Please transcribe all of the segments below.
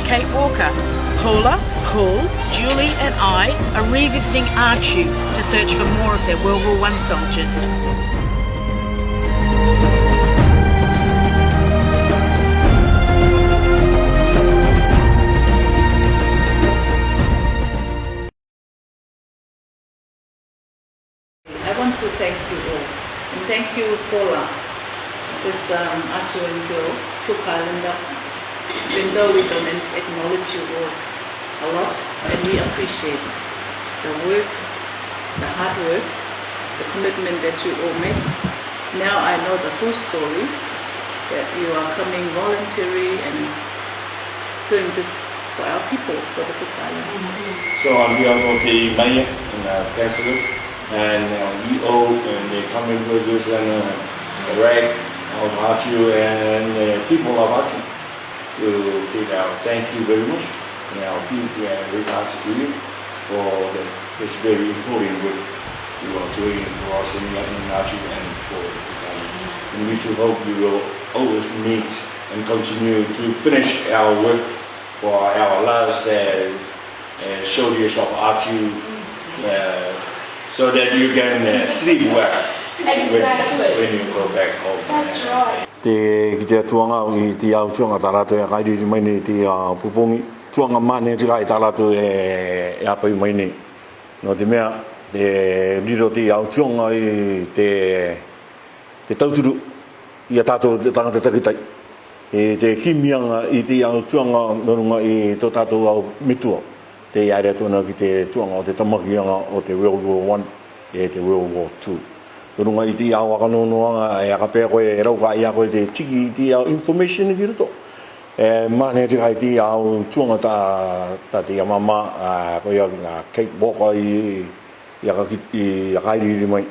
Kate Walker. Paula, Paul, Julie and I are revisiting Atiu to search for more of their World War I soldiers. I want to thank you all, and thank you, Paula, this Atiu and girl, Cook Islander. Even though we don't acknowledge your work a lot, and we appreciate the work, the hard work, the commitment that you all make. Now I know the full story, that you are coming voluntary and doing this for our people, for the Cook Islands. So on behalf of the mayor and councillors and EO and the coming workers and the RAG of Atiu and people of Atiu, thank you very much. And our big regards to you for this very important work you are doing for us in Atiu and for the Cook Islands. And we too hope you will always meet and continue to finish our work for our last soldiers of Atiu, so that you can sleep well when you go back home. That's right. Te te tuanga I te au tuanga talato e kai di mai ni te pupongi tuanga mane te kai talato e apa I mai ni no te mea te riro te au tuanga I te tauturu I tato te tangata takitai e te kimianga I te au tuanga norunga I to tato au mitua te iare tona ki te tuanga o te tamakianga o te World War I e te World War II. Runga I te au akanonoanga e akapea koe e rauka I a koe te tiki I te au information ki rito. E mane te kai te au tuanga ta te amama koe au ngā Kate Walker I a kairiri mai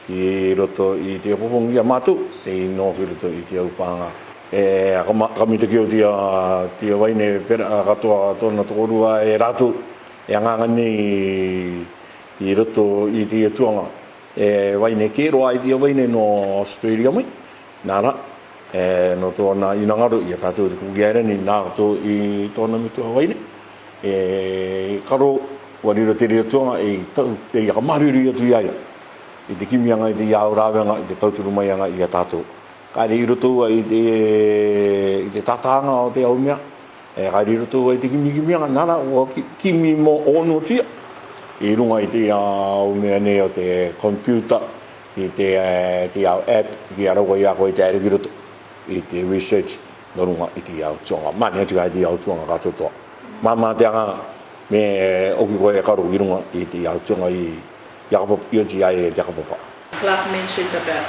I roto I te popongi a mātou te ino ki roto I te au pānga. E kami te kio te waine pera katoa tōna tōrua e rātou e angangani I roto I te tuanga. E waine kero ai te waine no Australia mai nara no tōna inangaru I a tātou te kukiaere ni nā kato I tōna mitua waine e karo wariro te rea tuanga e tau te iamariri atu iaia I te kimianga I te iau rāwenga I te tauturu maianga I a tātou kaere I roto I te tātanga o te au mea kaere I roto I te kimianga nara o kimi mo ono tia I runga I te au mea ne o te computer I te au app ki arauka I a koe te aere ki roto I te research no runga I te au tuanga mani atu kai te au tuanga katotoa mama te anga me oki koe e karo I runga I te au tuanga I Yakapapa Ioji ai te Yakapapa. Clark mentioned about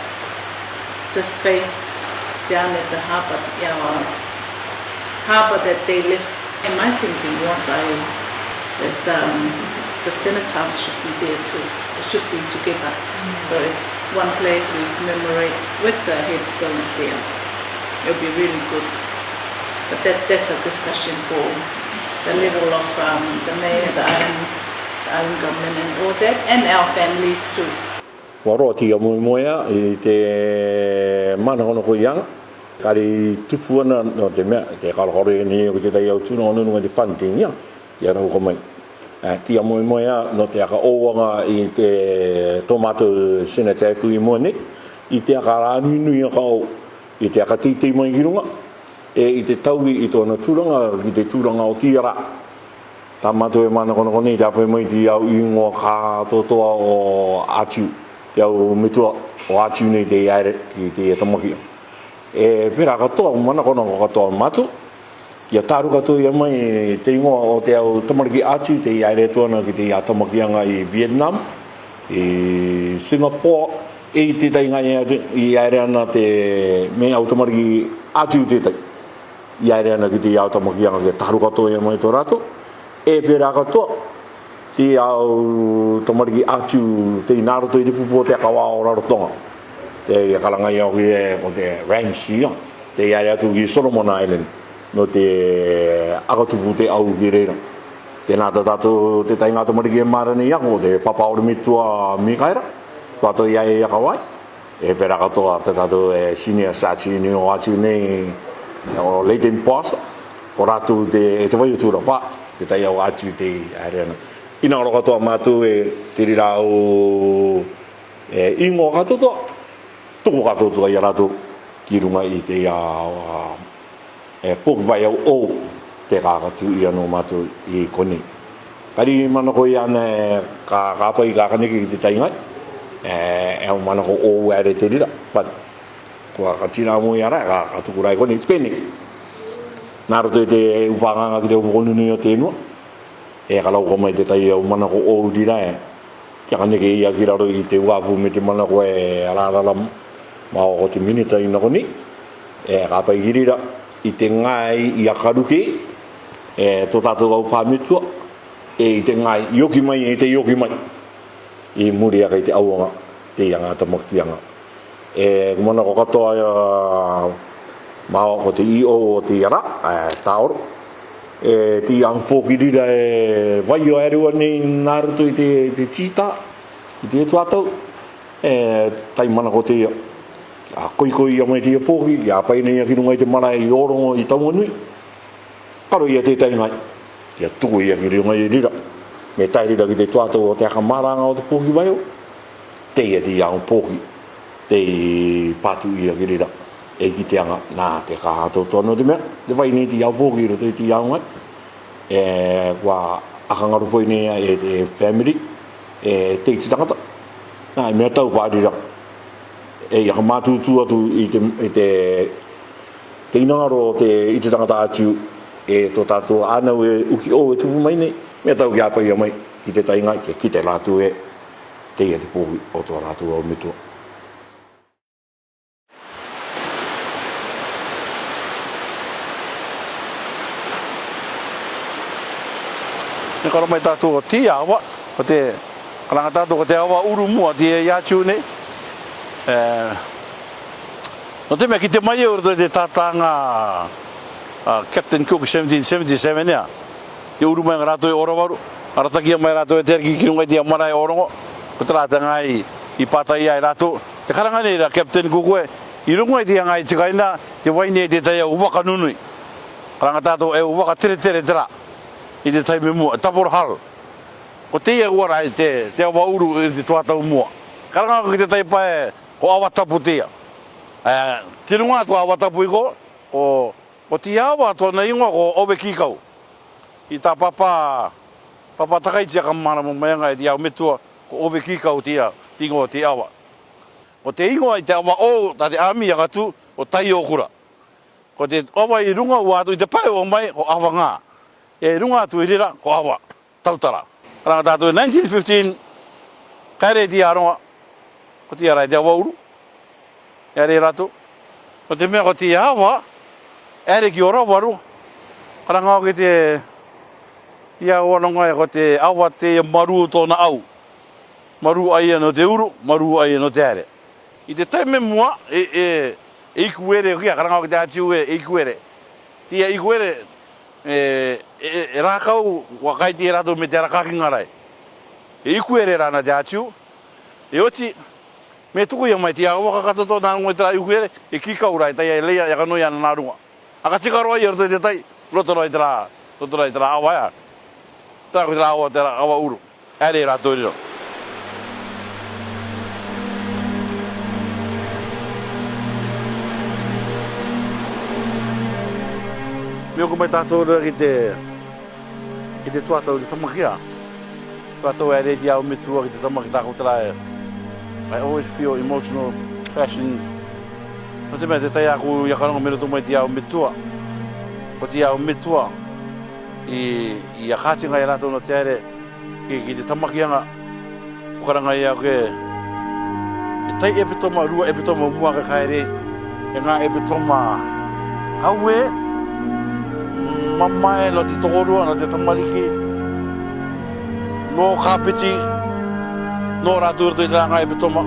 the space down at the harbour, harbour that they left, and my thinking was that the cenotaphs should be there too. They should be together. So it's one place we commemorate with the headstones there. It'll be really good. But that's a discussion for the level of the mayor, the island government and all that, and our families too. Waro ti amu moya I te mana kono ko yang kari tupu ana no te mea te kalahore ni ko te tai au tūna ono nunga te funding ia rau ko mai ti amu moya no te aka oanga I te tomato senate fui mo ne I te aka rani nui aka o I te aka titei mai ki runga I te tauhi I tōna tūranga I te tūranga o tiara ta mato e mana kono kone I te apai mai ti au ingoa ka totoa o Atiu te au mitua o Atiu nei te iare ki te tamaki e pera katoa mana kono katoa matu kia taru katoa ia mai te ingoa o te au tamariki Atiu te iare tuana ki te tamakianga I Vietnam I Singapore e te tainga I iare ana te me au tamariki Atiu te tai iare ana ki te au tamakianga kia taru katoa ia mai tō rato e pera katoa te au tamariki Atiu te inaroto I te pupo te akawa o rarotonga te kalanga ia o te range te iare atu ki Solomon Island no te akatupu te au ki reira te nata tato te tainga tamariki e marane iako te papa o mitua mikaira tato iai akawai e pera katoa te tato senior sachi ni o Atiu nei o Leighton Post o rātou te vai utura pā, te tai au Atiu te areana. Ina ora katoa mātou te rira o ingo katoa, toko katoa i a rātou ki runga i te poki vai au te kākatu i anō mātou i koni. Kari mana ko i ana ka pai ka kaniki ki te taingai, au mana ko o ere te rira, but kua ka tina mo i ara, ka tukurai koni, pene. Nā roto i te upanganga ki te upokonunu o te inua, ka lau ko mai te tai au mana ko o rira kia kaniki i a ki raro i te uapu me te mana ko araralam, mao ko te minita i na koni, ka pai ki rira i te ngai i a karuke, tō tātou au pāmitua, i te ngai ioki mai, ioki mai, i muri aka i te auanga, te ianga tamakianga. Kumana ko katoa mao ko te i o te iara, tāoro, te iang pōki rira vai o erua nei nāruto i te tita, i te tuatau, tai mana ko te ia. Koi ia mai te ia pōki, ia pai nei a kinunga i te marae i orongo i taunganui, karo ia te taingai, ia tuku ia ki runga i rira, me tai rira ki te tuatau o te aka maranga o te pōki vai o, te ia te iang pōki, te pātu ia ki rira, ki te anga, nā te kahato tono te mea, te vai nei te iau pōki ro te iau ngai, kua akangarupoi nei te family, te iti tangata, nā mea tau pārira, aka mātūtū atu i te inangaro te iti tangata Atiu, tō tātou ānau uki o tupu mai nei, mea tau ki āpai mai ki te tainga, ki te rātou te ia te pōki o tō rātou au mitua. Ni karo mai tātou o ti awa, o te karanga tātou o te awa uru mua ti e Atiu nei. No te mea ki te mai eo te tātanga Captain Cook 1777 nea. Te uru mai ngā rātou e orawaru, aratakia mai rātou e te arki ki rungai te amara e orongo, ko te rātanga i pātai ai rātou. Te karanga nei ra Captain Cook i rungai te angai te kaina, te waine te tai au waka nunui. Karanga tātou e waka tere tera. I te taime mua, tapor hal. Ko te ia uara i te awa uru i te tuatau mua. Karanga ki te taipa ko awa tapu te ia. Te runga tu awa tapu i ko te awa tōna ingoa ko owe kikau. I tā papa takaitia ka mana mo maianga i te au metua ko owe kikau te ia, te ingoa te awa. Ko te ingoa i te awa o, ta te ami agatu o tai o kura. Ko te awa i runga ua atu i te pai o mai ko awa ngā. Runga atu i rira ko awa, tautara. Karanga tātou 1915, kaere ti aronga, ko ti arai te awa uru, ere ratu. Ko te mea ko ti awa, ere ki ora waru, karanga o ki ti awa nonga ko te awa te maru tōna au. Maru aia no te uru, maru aia no te ere. I te taime mua, ikuere o kia, karanga o ki te Atiu ikuere. Tia ikuere, rākau wakai te rātou me te arakaki ngarai. Ikuere rāna te Atiu, oti, me tuku ia mai te awa kakatoto nā ngoi tera ikuere, kikau rai, tai ai leia, yaka noi ana nā runga. Aka tikaroa i orto te tai, rotorai tera awa ea. Tā koe tera awa uru, ere rātou riro. Me oko mai tātou rea ki te tuatau te tamakia. Tuatau e rei au mitua ki te tamaki tākou tera e. I always feel emotional passion. No te mea te tai aku i akaronga mero tō mai te au mitua. Ko te au mitua i a kātinga i rātou no te aere ki te tamakianga. Ukaranga i au ke tai epitoma rua epitoma mua ka kaere. E ngā epitoma haue. Mamae no te tokorua, no te tamariki, no kāpiti, no rātou rato i te ranga e pitoma.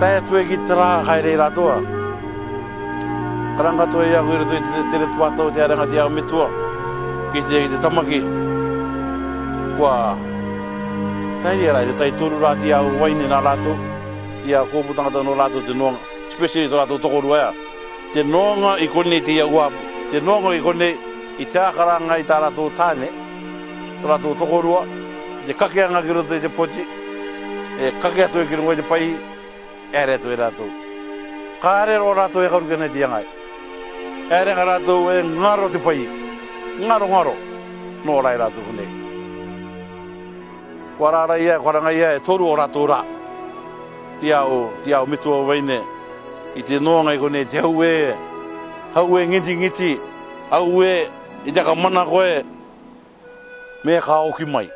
Tai atu e ki te rā kaere i rātoa. Karanga toi aku i rato i te tuatau te aranga te au mitua, ki te tamaki. Kua tai rea rai, tai turu rā te au waine nā rātou, te au kōputangata no rātou te noanga, especially to rātou tokorua ea. Te noanga i kone te au apu. te nongo I kone I te akaranga I tā rātou tāne, tā rātou tokorua, te kakeanga ki roto I te pochi, e kake atu e ki rungo I te pai, ere atu e rātou. Ka ere ro rātou e karukena I te angai. Ere ngā rātou e ngaro te pai, ngaro, no rai rātou kone. Kua rāra ia, kua ranga ia e toru o rātou rā. Ti au mitua waine, I te noanga I kone, te hau e ngiti, hau e I te ka mana koe, me ka oki mai.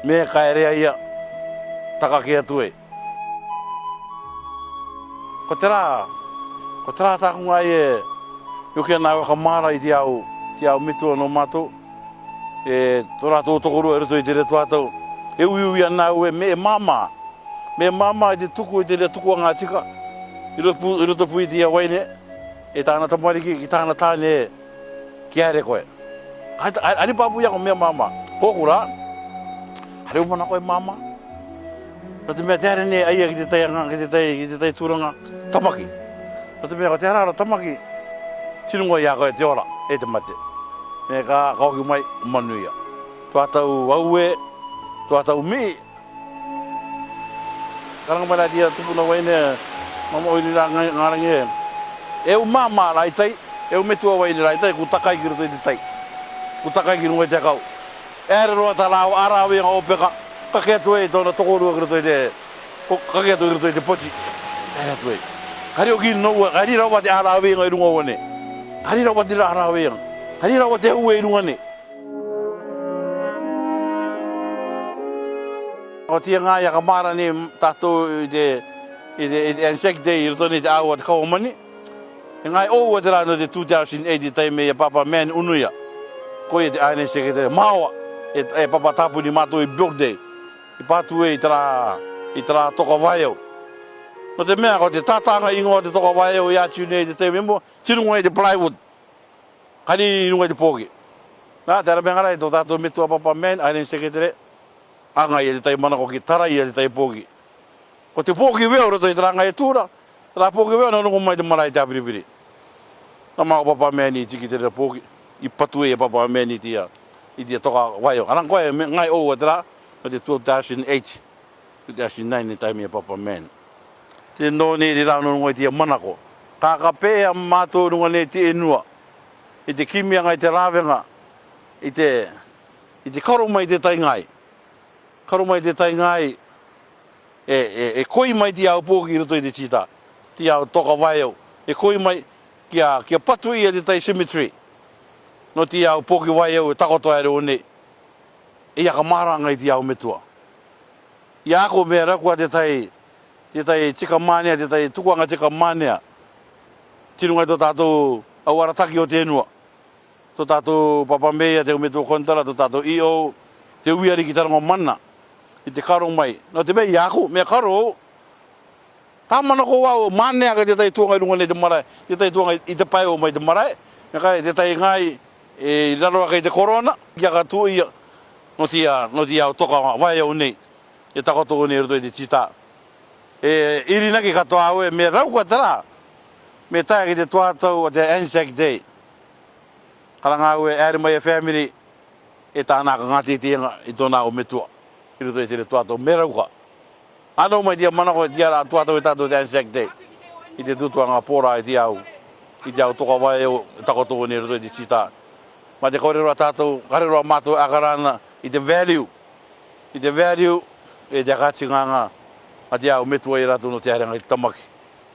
Me ka erea ia, taka ki atu e. Ko te rā tākunga e, yoke nā waka mara I te au mitua no mātou, e tō rātou tokorua e roto I te retu atau, e ui ana ue me mama I te tuku a ngā tika, I roto pui te waine, e tāna tamariki ki tāna tāne ki aere koe. Ani pāpu iako mea mama, hōku rā, hare umana koe mama, no te mea te hare ne aia ki te taianga, ki te tai tūranga, tamaki. No te mea ko te harara tamaki, tinungo ia koe te ora, e te mate. Me ka kauki mai manuia. Tuatau aue, tuatau mi. Karanga mai dia tupuna waine, mama oiri rā ngarangi e mama rai tai, e metua waine rai tai, ku takai ki roto I te tai. Ku takai ki rungo I te kau. Ere roa tā rāo ārāwe ngā opeka, kake atu e tōna tokorua ki roto I te, kake atu ki roto I te pochi. Ere atu e. Kari o ki noua, kari rawa te ārāwe ngā I rungo wane. Kari rawa te ārāwe ngā. Kari rawa te ue I runga ne. O tia ngā ia ka mara ne tātou I te Anzac Day I roto ne te aua te kauamani. E ngai oua te rāna te 2008 tai me papa man unuia. Koe te aene sekretare maua. E papa tapu ni mātou I birthday. I pātu e I tera toka waio. No te mea ko te tātanga ingoa te toka waio I Atiu nei te tai memo. Tirunga I te plywood. Kari runga I te pōki. Nā, te ara mengara I tō tātou metua papa man, aene sekretare. Anga I te tai mana ko ki tara I te tai pōki. Ko te pōki weo roto I te ranga e tūra. Tera pōki weo na rungo mai te mara I te apiripiri. Nā mā o papa man I tiki te rea pōki. I patu e papa man I te toka waio. Arang koe ngai oua te rā. No te 2008. 2009 tai me papa man. Te no ne te rāno rungo I te manako. Ka pēa mātou runga ne te enua. I te kimianga I te rāwenga. I te karo mai te taingai. Karo mai te taingai. E koi mai te au pōki roto I te tita. Te au toka waio. E koi mai kia patu ia te tai cemetery. No te au pōki waio e takoto aere o nei. E aka maranga I te au metua. Ia ako mea rakua te tai tika manea, te tai tukuanga tika manea. Tirungai tō tātou au arataki o te enua. Tō tātou papa mea te umetua kontara, tō tātou IO, te uiari ki taronga mana. I te karo mai. No te mea I ako, mea karo, tāmana ko wau, manea ka te tai tuanga I runga nei te marae, te tai tuanga I te pai o mai te marae, mea kai te tai ngai e raroa kei te korona, kia ka tuia, no ti au toka vai au nei, e takoto o nei roto I te tita. E irina ki katoa au e, me raukua tera, me taia ki te tuatau o te Anzac Day. Karanga au e ere mai e family, e tānaka ngāti tienga I tōna o metua. I roto I te tuatau, me rauka. Ano mai dia manako dia ra tuatau e tātou te Anzac Day. I te tutuanga pōra I te au toka vai o takoto o nei roto I te tita. Ma te kōreroa tātou, kareroa mātou akarana I te value. I te value e te akatinganga a te au metua I rato no te harenga I te tamaki.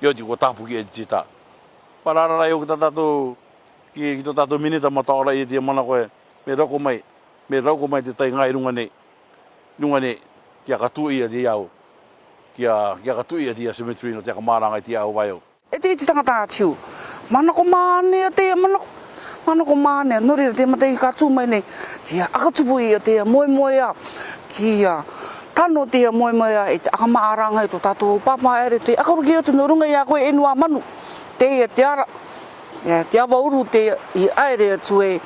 Io ti ko tapuki e te tita. Pararara o ki tātou, ki tō tātou minita mataora I te mana koe, me rauko mai te tai ngai runga nei, kia katui a te au, kia katui a te cemetery no te akamaranga I te au waio. E te iti tangata Atiu, manako mānea te manako mānea, nori te mata I kātū mai nei, kia akatupu I te moemoea, kia tano te moemoea I te akamaaranga I tō tātou papa ere te akaruki atu no runga I a koe enua manu, te te ara, te awa uru te I aere atu e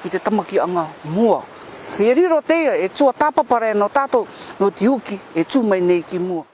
ki te tamaki anga mua. He riro te e tua tāpapare no tātou no te uki e tū mai nei ki mua.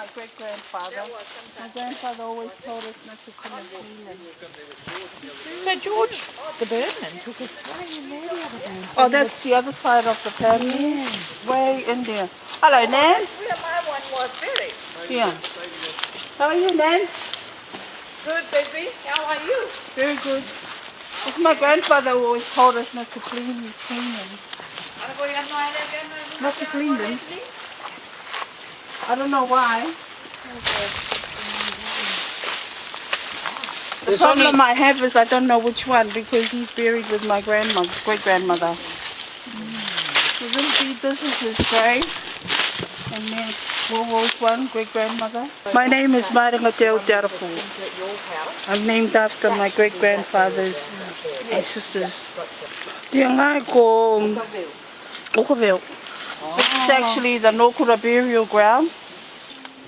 my great-grandfather. My grandfather always told us not to come and clean them. So George, the birdman, took us way in there the other day. Oh, that's the other side of the family. Way in there. Hello, Nan. Where my one was buried. Yeah. How are you, Nan? Good, baby. How are you? Very good. It's my grandfather who always told us not to clean them. Not to clean them. I don't know why. The problem I have is I don't know which one because he's buried with my grandmother, great-grandmother. So this is his grave. And then Wowo's one, great-grandmother. My name is Atiu. I'm named after my great-grandfathers and sisters. This is actually the Nokura burial ground.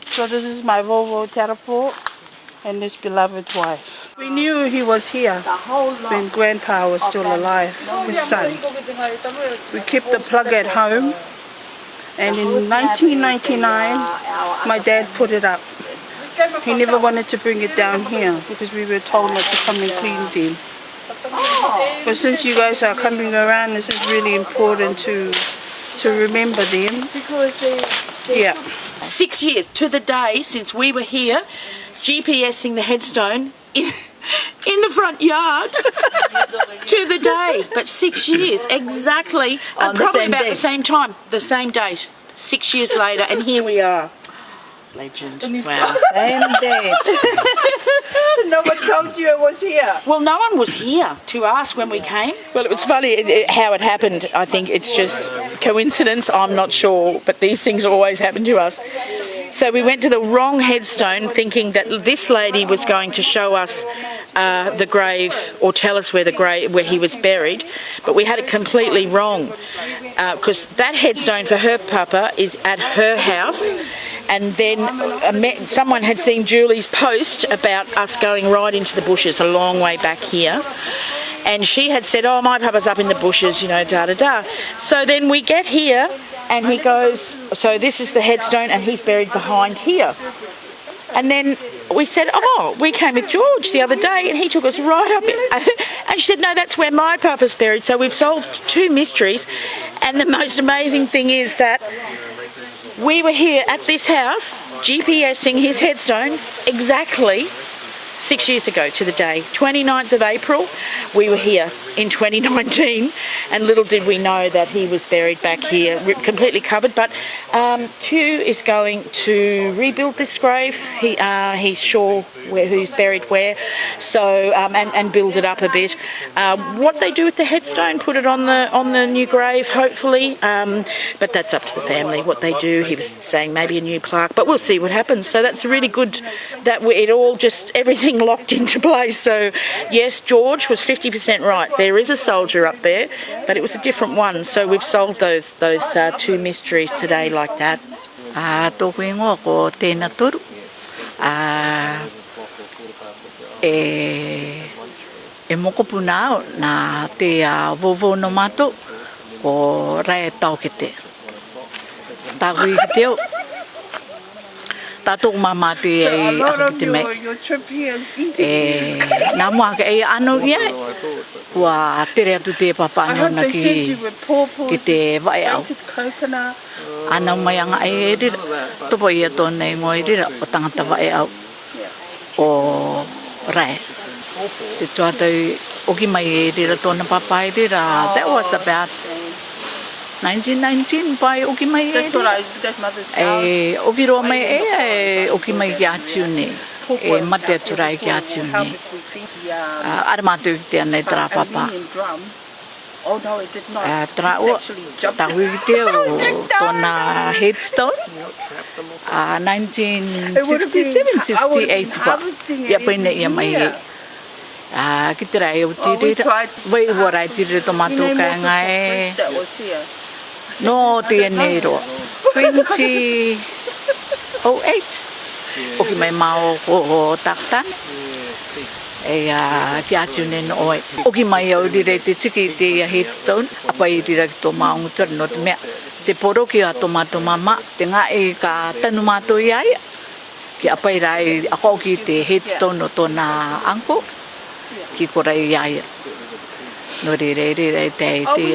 So this is my Vovo Tarapo and his beloved wife. We knew he was here when Grandpa was still alive, his son. We kept the plug at home, and in 1999 my dad put it up. He never wanted to bring it down here because we were told not to come and clean them. But since you guys are coming around, this is really important to remember them. Yeah. 6 years to the day since we were here, GPSing the headstone in the front yard to the day. But 6 years exactly, and probably about the same time, the same date. 6 years later, and here we are. Legend. Wow. Same day. No one told you it was here. Well, no one was here to ask when we came. Well, it was funny how it happened. I think it's just coincidence. I'm not sure, but these things always happen to us. So we went to the wrong headstone thinking that this lady was going to show us the grave or tell us where he was buried, but we had it completely wrong because that headstone for her papa is at her house. And then someone had seen Julie's post about us going right into the bushes a long way back here. And she had said, oh, my papa's up in the bushes, you know, da-da-da. So then we get here and he goes, so this is the headstone and he's buried behind here. And then we said, oh, we came with George the other day and he took us right up. And she said, no, that's where my papa's buried. So we've solved two mysteries. And the most amazing thing is that we were here at this house, GPSing his headstone exactly 6 years ago to the day, 29th of April. We were here in 2019, and little did we know that he was buried back here, completely covered. But Atiu is going to rebuild this grave. He's sure who's buried where, so and build it up a bit. What they do with the headstone, put it on the new grave, hopefully. But that's up to the family what they do. He was saying maybe a new plaque, but we'll see what happens. So that's really good that it all just everything locked into place. So yes, George was 50% right. There is a soldier up there, but it was a different one. So we've solved those two mysteries today like that. Tōku ingoa ko tēnā toru. E moko puna au nā te vovo no mato o rai tau ke te. Tāku i te o. Tātou mama te e akite mei. Nā mua ke e ano iai. Kua tere atu te papa anona ki te vai au. Ana mai anga e rira. Topo ia tōnei mo e rira o tangata vai au. O rai. Te tuatau oki mai e rira tōna papa e rira. That was about 1919 pai oki mai e rira. E oki roa mai e oki mai ki Atiu ne. E mate aturai ki Atiu ne. Ara mātou ki te anei tra papa. Oh no, it did not. Tra o tahu ki te o tōna headstone. 1967, 68 pa. Ia paina ia mai e. Ki te rai o tirira. Wai ua rai tirira tō mātou kai ngai. No te nei roa. 2008. Oki mai mao o taktan. E ki Atiu ne no oi. Oki mai au dire te tiki te headstone. Apa i dire ki tō maungutura no te mea. Te poro ki a tō mātou mama. Te ngā e ka tanu mātou iai. ki apai rai ako ki te headstone o tōna anko ki ko rai ia no re te ki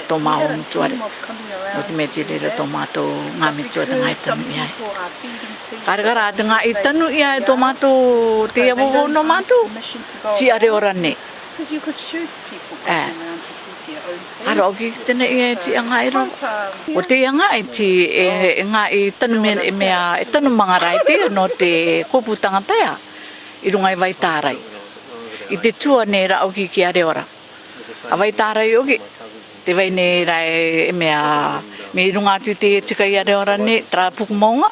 tō mao mtuare no te me te re tō mātou ngā mitua te ngai tanu ia karakara te ngai tanu ia tō mātou te awowo no mātou ti are ora ne Ara o ki tēne ia ti angai ro. O te angai ti e ngai tanu mea e tanu mangarai te no te kopu tangatea i runga i Waitārai. I te tua ne ra o ki are ora. A Waitārai o ki te wai ne rai e mea me i runga atu te tika i are ora ne tra puku maunga.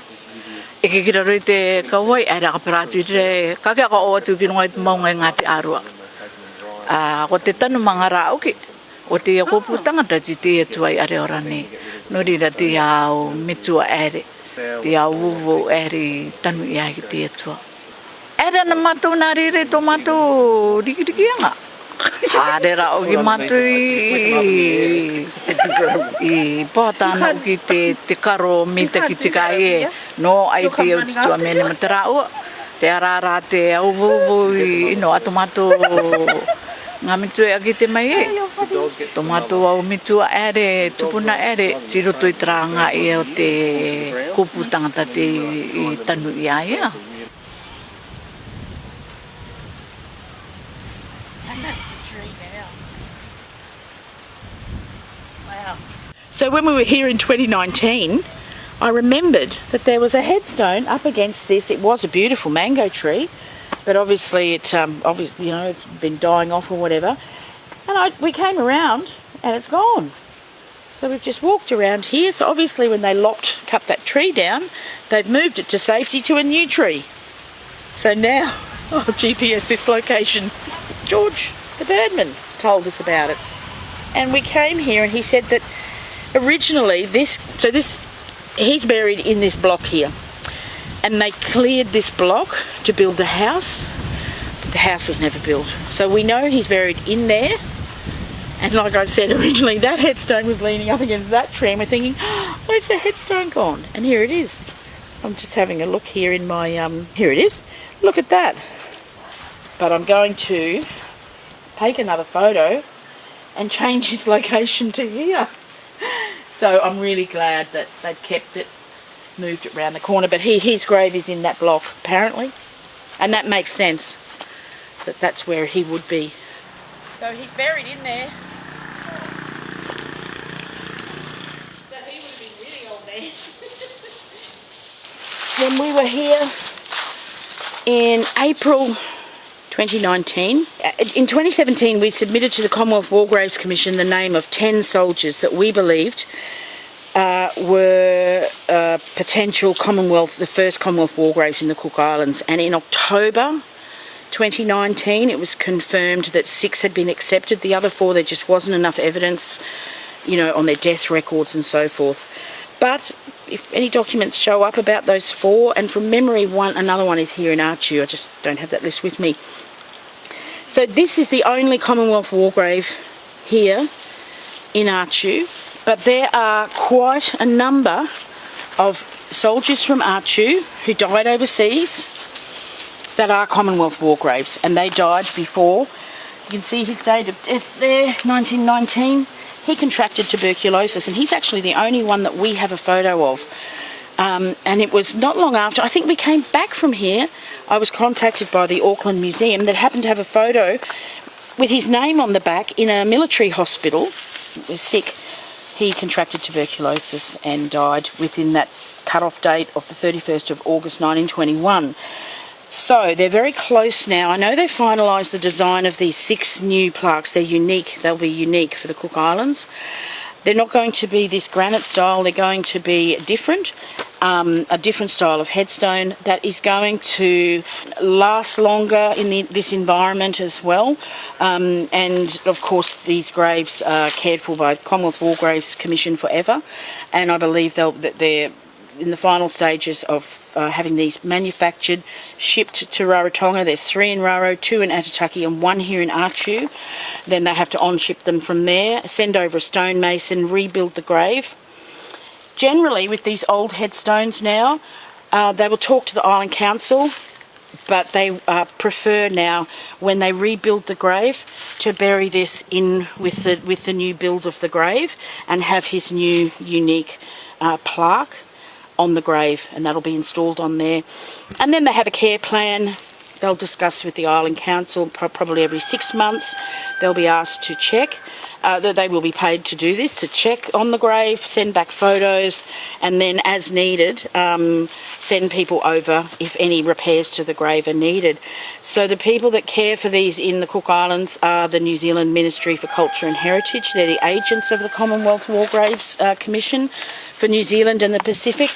E ke kira roi te kawai ai raka paratu te kake aka o atu ki runga i te maunga i ngāti arua. Ko te tanu mangara o ki. O te kopu tangata ti te atua i are ora ne. No rira te au mitua ere. Te au uvu ere tanu i ai ki te atua. Ere na mātou nā rere tō mātou rikirikianga. Hārera o ki mātou i pātāna o ki te karo mita ki tika e. No ai te au titua mene matara ua. Te arara te au uvu i no ato mātou ngā mitua e aki te mai e. Tō mātou au mitua ere, tupuna ere, tiroto i tranga e o te kopu tangata te i tanu i aia. So when we were here in 2019, I remembered that there was a headstone up against this. It was a beautiful mango tree, but obviously it's been dying off or whatever. And we came around and it's gone. So we've just walked around here. So obviously when they cut that tree down, they've moved it to safety to a new tree. So now, GPS this location. George, the birdman, told us about it. And we came here and he said that originally he's buried in this block here. And they cleared this block to build a house. But the house was never built. So we know he's buried in there. And like I said originally, that headstone was leaning up against that tree. And we're thinking, where's the headstone gone? And here it is. I'm just having a look here in my, here it is. Look at that. But I'm going to take another photo and change his location to here. So I'm really glad that they've kept it, moved it round the corner. But his grave is in that block, apparently. And that makes sense, that that's where he would be. So he's buried in there. So he would have been really old then. When we were here in April 2019, in 2017 we submitted to the Commonwealth War Graves Commission the name of 10 soldiers that we believed were potential Commonwealth, the first Commonwealth War Graves in the Cook Islands. And in October 2019 it was confirmed that 6 had been accepted. The other 4, there just wasn't enough evidence, on their death records and so forth. But if any documents show up about those 4, and from memory another one is here in Atiu, I just don't have that list with me. So this is the only Commonwealth war grave here in Atiu, but there are quite a number of soldiers from Atiu who died overseas that are Commonwealth war graves, and they died before. You can see his date of death there, 1919. He contracted tuberculosis, and he's actually the only one that we have a photo of. And it was not long after, I think we came back from here, I was contacted by the Auckland Museum that happened to have a photo with his name on the back in a military hospital. He was sick. He contracted tuberculosis and died within that cut-off date of the 31st of August 1921. So they're very close now. I know they've finalised the design of these 6 new plaques. They're unique. They'll be unique for the Cook Islands. They're not going to be this granite style. They're going to be different, a different style of headstone that is going to last longer in this environment as well. And of course, these graves are cared for by Commonwealth War Graves Commission forever. And I believe that they're in the final stages of having these manufactured, shipped to Rarotonga. There's 3 in Raro, 2 in Aitutaki and 1 here in Atiu. Then they have to on-ship them from there, send over a stonemason, rebuild the grave. Generally with these old headstones now, They will talk to the Island Council, but they prefer now, when they rebuild the grave, to bury this in with the new build of the grave and have his new unique plaque on the grave, and that'll be installed on there. And then they have a care plan. They'll discuss with the Island Council probably every 6 months. They'll be asked to check. That they will be paid to do this, to check on the grave, send back photos, and then as needed, send people over if any repairs to the grave are needed. So the people that care for these in the Cook Islands are the New Zealand Ministry for Culture and Heritage. They're the agents of the Commonwealth War Graves Commission for New Zealand and the Pacific.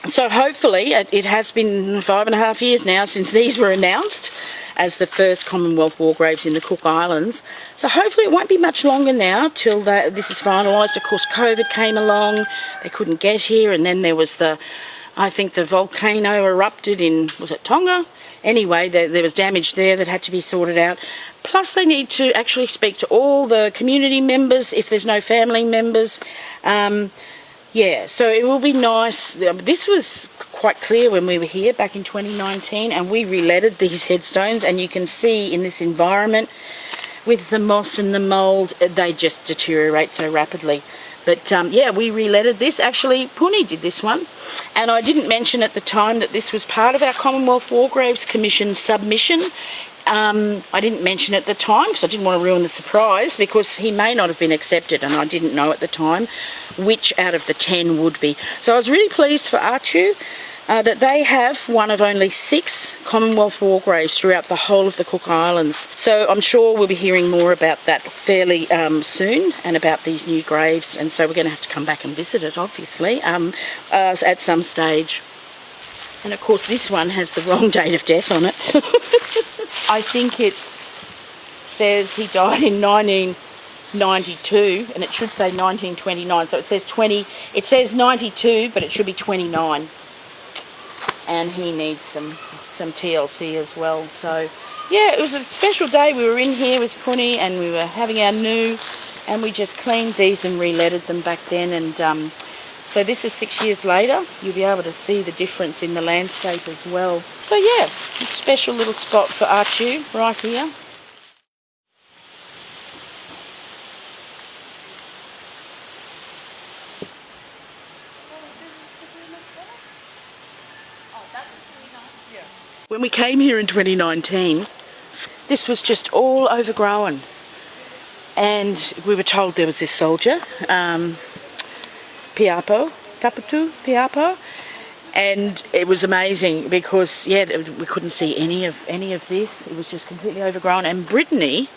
So hopefully, it has been 5.5 years now since these were announced as the first Commonwealth War Graves in the Cook Islands. So hopefully it won't be much longer now till this is finalised. Of course, COVID came along, they couldn't get here, and then there was I think the volcano erupted in, was it Tonga? Anyway, there was damage there that had to be sorted out. Plus they need to actually speak to all the community members if there's no family members. Yeah, so it will be nice. This was quite clear when we were here back in 2019, and we re-leaded these headstones, and you can see in this environment with the moss and the mould, they just deteriorate so rapidly. But yeah, we re-leaded this. Actually, Puni did this one, and I didn't mention at the time that this was part of our Commonwealth War Graves Commission submission. I didn't mention at the time because I didn't want to ruin the surprise, because he may not have been accepted, and I didn't know at the time which out of the 10 would be. So I was really pleased for Atiu that they have one of only 6 Commonwealth War Graves throughout the whole of the Cook Islands. So I'm sure we'll be hearing more about that fairly soon, and about these new graves, and so we're going to have to come back and visit it, obviously, at some stage. And of course this one has the wrong date of death on it. I think it says he died in 1992, and it should say 1929. So it says 92, but it should be 29. And he needs some TLC as well. So yeah, it was a special day. We were in here with Puni, and we were having our new, and we just cleaned these and re-leaded them back then. And so this is 6 years later. You'll be able to see the difference in the landscape as well. So yeah, a special little spot for Atiu right here. When we came here in 2019, this was just all overgrown. And we were told there was this soldier, Tapatu Piapo, and it was amazing because yeah, we couldn't see any of this. It was just completely overgrown. And Brittany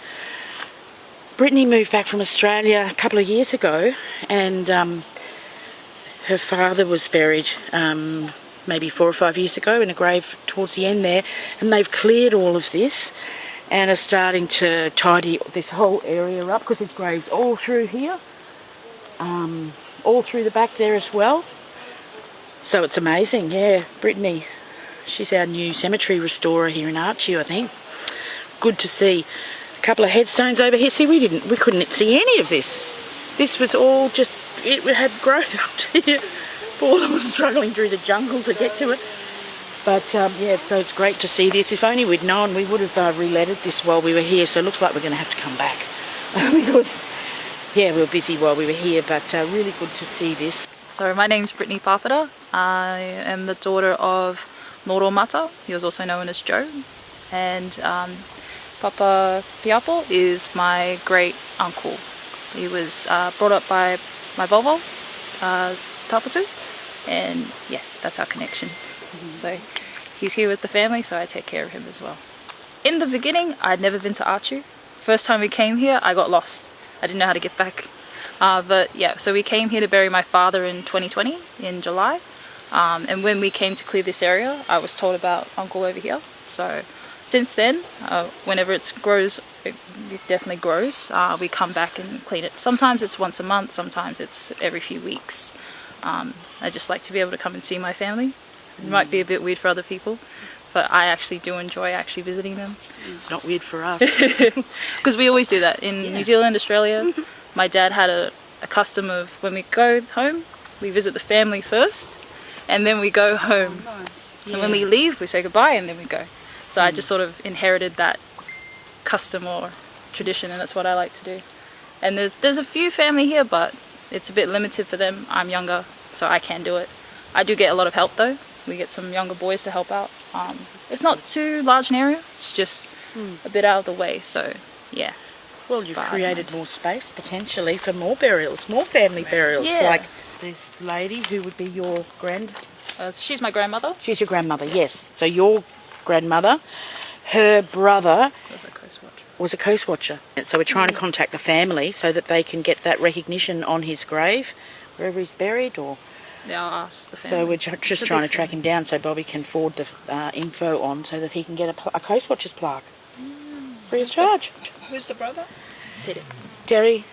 moved back from Australia a couple of years ago, and her father was buried maybe 4 or 5 years ago in a grave towards the end there, and they've cleared all of this and are starting to tidy this whole area up, because there's graves all through here, all through the back there as well. So it's amazing. Yeah, Brittany, she's our new cemetery restorer here in Atiu, I think. Good to see. A couple of headstones over here. See, we couldn't see any of this. This was all just, it had growth up to here. Paula was struggling through the jungle to get to it. But yeah, so it's great to see this. If only we'd known, we would have re-leaded this while we were here. So it looks like we're going to have to come back because yeah, we were busy while we were here, but really good to see this. So my name's Brittany Papara. I am the daughter of Noro Mata. He was also known as Joe. And Papa Piapo is my great uncle. He was brought up by my Volvo, Tapatu, and yeah, that's our connection. So he's here with the family, so I take care of him as well. In the beginning, I'd never been to Atiu. First time we came here, I got lost. I didn't know how to get back. But yeah, so we came here to bury my father in 2020, in July. And when we came to clear this area, I was told about Uncle over here. So since then, whenever it definitely grows, we come back and clean it. Sometimes it's once a month, sometimes it's every few weeks. I just like to be able to come and see my family. It might be a bit weird for other people, but I actually do enjoy actually visiting them. It's not weird for us. Because we always do that. In New Zealand, Australia, my dad had a custom of when we go home, we visit the family first, and then we go home. Nice. And when we leave, we say goodbye, and then we go. So I just sort of inherited that custom or tradition, and that's what I like to do. And there's a few family here, but it's a bit limited for them. I'm younger, so I can do it. I do get a lot of help though. We get some younger boys to help out. It's not too large an area. It's just a bit out of the way. So yeah. Well, you've But- created more space potentially for more burials, more family burials. Yeah. Like this lady who would be your She's my grandmother. she's your grandmother, yes. So your grandmother, her brother That's a coast watcher. was a coast watcher. So we're trying to contact the family so that they can get that recognition on his grave, wherever he's buried, or Yeah, I'll ask the family. so we're just trying to track him down so Bobby can forward the info on so that he can get a coast watcher's plaque free of charge. Who's the brother? Terry,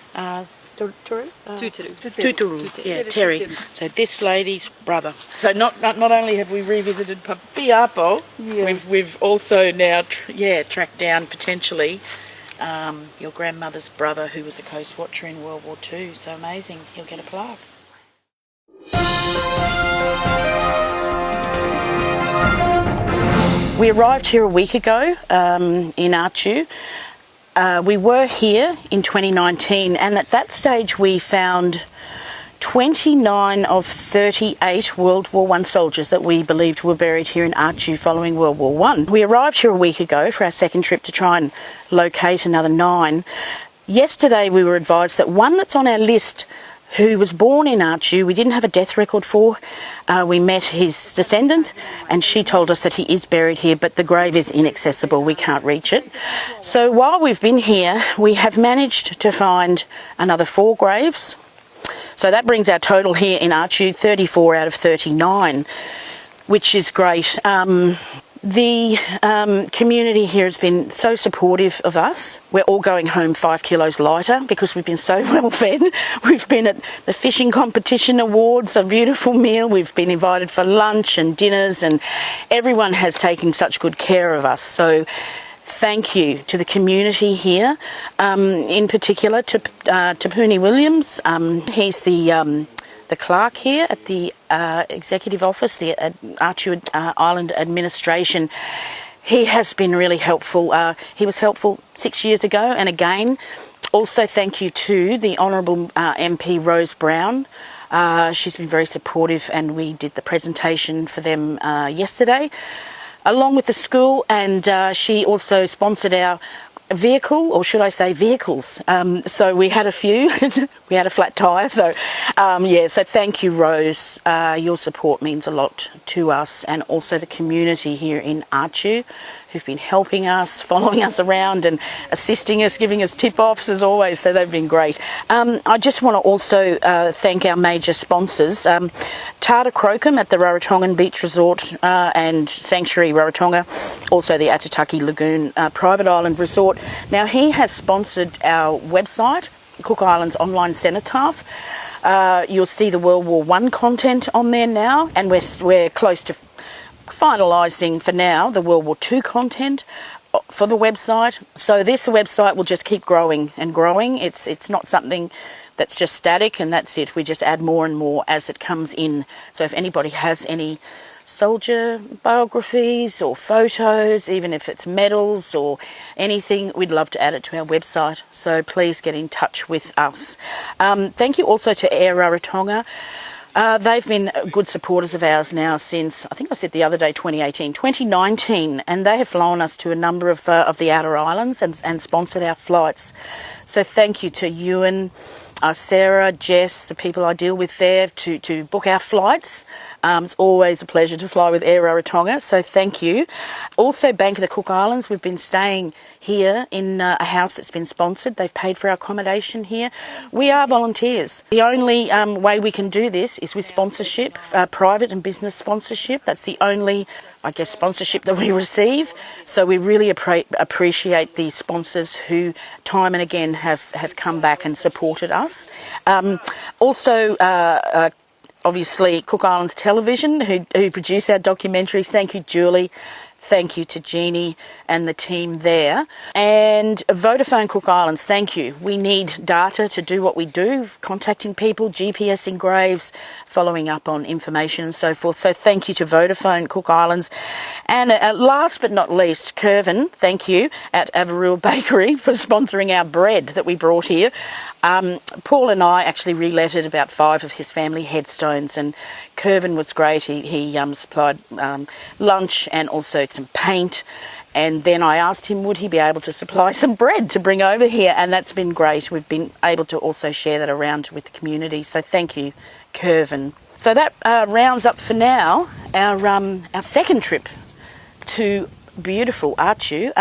Tuturu? Tuturu. Yeah, Terry. So this lady's brother. So not only have we revisited Piapo, we've also now tracked down potentially your grandmother's brother who was a coast watcher in World War II. So amazing, he'll get a plaque. We arrived here a week ago in Atiu. We were here in 2019, and at that stage we found 29 of 38 World War I soldiers that we believed were buried here in Atiu following World War I. We arrived here a week ago for our second trip to try and locate another 9. Yesterday we were advised that one that's on our list who was born in Atiu, we didn't have a death record for. We met his descendant and she told us that he is buried here, but the grave is inaccessible, we can't reach it. So while we've been here, we have managed to find another 4 graves. So that brings our total here in Atiu 34 out of 39, which is great. The community here has been so supportive of us. We're all going home 5 kilos lighter because we've been so well fed. We've been at the fishing competition awards, a beautiful meal. We've been invited for lunch and dinners, and everyone has taken such good care of us. So thank you to the community here, in particular to Puni Williams. He's the clerk here at the Executive Office, the Atiu Island Administration. He has been really helpful. He was helpful 6 years ago, and again, also thank you to the Honourable MP Rose Brown. She's been very supportive, and we did the presentation for them yesterday, along with the school, and she also sponsored our vehicle, or should I say vehicles. So we had a few. We had a flat tyre. So so thank you, Rose. Your support means a lot to us, and also the community here in Atiu who've been helping us, following us around and assisting us, giving us tip-offs as always. So they've been great. I just want to also thank our major sponsors. Tata Crocombe at the Rarotongan Beach Resort and Sanctuary Rarotonga, also the Atataki Lagoon Private Island Resort. Now he has sponsored our website, Cook Islands Online Cenotaph. You'll see the World War I content on there now, and we're close to finalising for now the World War II content for the website. So this website will just keep growing and growing. It's not something that's just static and that's it. We just add more and more as it comes in. So if anybody has any soldier biographies or photos, even if it's medals or anything, we'd love to add it to our website. So please get in touch with us. Thank you also to Air Rarotonga. They've been good supporters of ours now since, I think I said the other day, 2019, and they have flown us to a number of the outer islands and sponsored our flights. So thank you to Ewan, Sarah, Jess, the people I deal with there to book our flights. It's always a pleasure to fly with Air Rarotonga, so thank you. Also, Bank of the Cook Islands, we've been staying here in a house that's been sponsored. They've paid for our accommodation here. We are volunteers. The only way we can do this is with sponsorship, private and business sponsorship. That's the only, I guess, sponsorship that we receive. So we really appreciate the sponsors who time and again have come back and supported us. Also, obviously, Cook Islands Television, who produce our documentaries. Thank you, Julie. Thank you to Jeannie and the team there. And Vodafone Cook Islands, thank you. We need data to do what we do, contacting people, GPSing graves, following up on information and so forth. So thank you to Vodafone Cook Islands. And last but not least, Kervin, thank you, at Avarua Bakery for sponsoring our bread that we brought here. Paul and I actually relettered about 5 of his family headstones, and Kervin was great. He supplied lunch and also some paint, and then I asked him would he be able to supply some bread to bring over here, and that's been great. We've been able to also share that around with the community, so thank you, Kervin. So that rounds up for now our second trip to beautiful Atiu.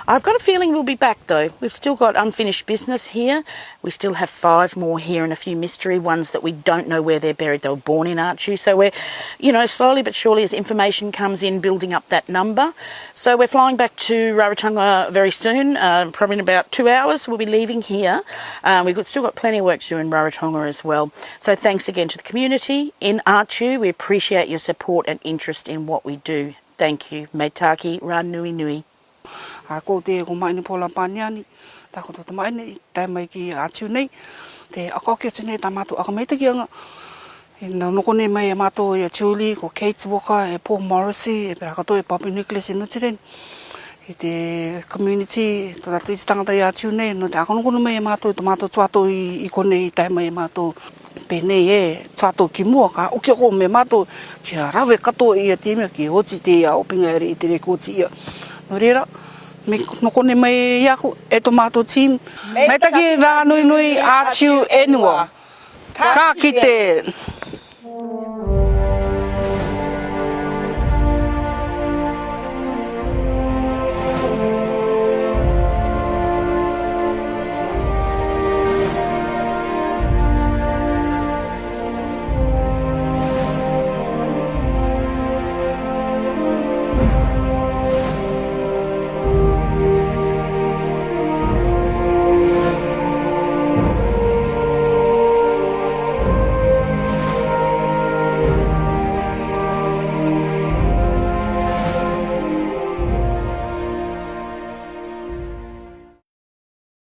I've got a feeling we'll be back though. We've still got unfinished business here. We still have 5 more here and a few mystery ones that we don't know where they're buried. They were born in Atiu. So we're, slowly but surely as information comes in, building up that number. So we're flying back to Rarotonga very soon, probably in about 2 hours. We'll be leaving here. We've still got plenty of work to do in Rarotonga as well. So thanks again to the community in Atiu. We appreciate your support and interest in what we do. Thank you. Mei taki rā nui nui. Ko te ko mai ni pola paniani. Ta ko te mai ni tai mai ki Atiu nei. Te ako ke tune ta mato ako mai te kianga. No no kone mai mato e Julie ko Kate Walker e Paul Morrissey e pra ka to e Papi Nicholas no tiren. Te community to ta tanga ta Atiu nei no ta ko no mai mato to mato twato I kone tai mai mato. Pene e tsato ki mua ka o ki ko me mato kia rawe kato I te me ki hoci te ia o pinga ere I te rekoci ia. No reira, me no kone mai iaku e to mato team. Me taki rā nui nui Atiu enua. Ka kite.